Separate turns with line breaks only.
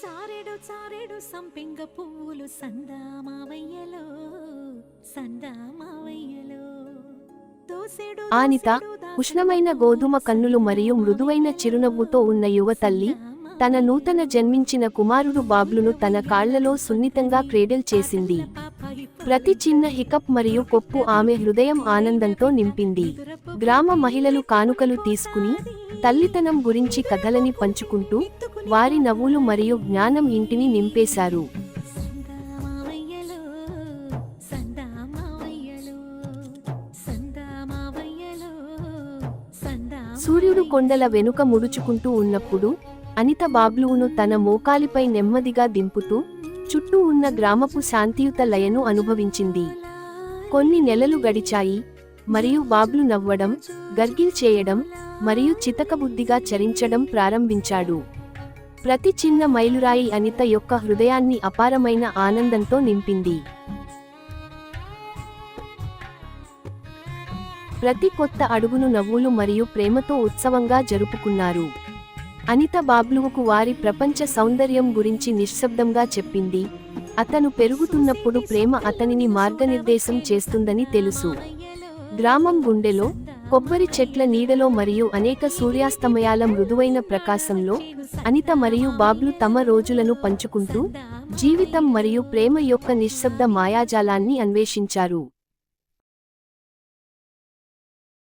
చారెడు చారెడు సంపెంగ పువ్వులు సందామావయ్యలో సందామావయ్యలో దోసెడు
ఆనిత ఉష్ణమైన గోధుమ కన్నులు మరియు మృదువైన చిరునవ్వుతో ఉన్న యువ తల్లి తన నూతన జన్మించిన కుమారుడు బాబ్లును తన కాళ్లలో సున్నితంగా క్రేడల్ చేసింది. ప్రతి చిన్న హికప్ మరియు కొప్పు ఆమె హృదయం ఆనందంతో నింపింది. గ్రామ మహిళలు కానుకలు తీసుకుని తల్లితనం గురించి కథలని పంచుకుంటూ వారి నవ్వులు మరియు జ్ఞానం ఇంటిని నింపేశారు. సూర్యుడు కొండల వెనుక ముడుచుకుంటూ ఉన్నప్పుడు అనిత బాబ్లువును తన మోకాలిపై నెమ్మదిగా దింపుతూ చుట్టూ ఉన్న గ్రామపు శాంతియుత లయను అనుభవించింది. కొన్ని నెలలు గడిచాయి మరియు బాబ్లు నవ్వడం, గర్గిల్ చేయడం మరియు చితకబుద్ధిగా చరించడం ప్రారంభించాడు. ప్రతి చిన్న మైలురాయి అనిత యొక్క హృదయాన్ని అపారమైన ఆనందంతో నింపింది. ప్రతి కొత్త అడుగును నవ్వులు మరియు ప్రేమతో ఉత్సవంగా జరుపుకున్నారు. అనిత బాబ్లువుకు వారి ప్రపంచ సౌందర్యం గురించి నిశ్శబ్దంగా చెప్పింది. అతను పెరుగుతున్నప్పుడు ప్రేమ అతనిని మార్గనిర్దేశం చేస్తుందని తెలుసు. గ్రామం గుండెలో, కొబ్బరి చెట్ల నీడలో మరియు అనేక సూర్యాస్తమయాల మృదువైన ప్రకాశంలో అనిత మరియు బాబ్లు తమ రోజులను పంచుకుంటూ జీవితం మరియు ప్రేమ యొక్క నిశ్శబ్ద మాయాజాలాన్ని అన్వేషించారు.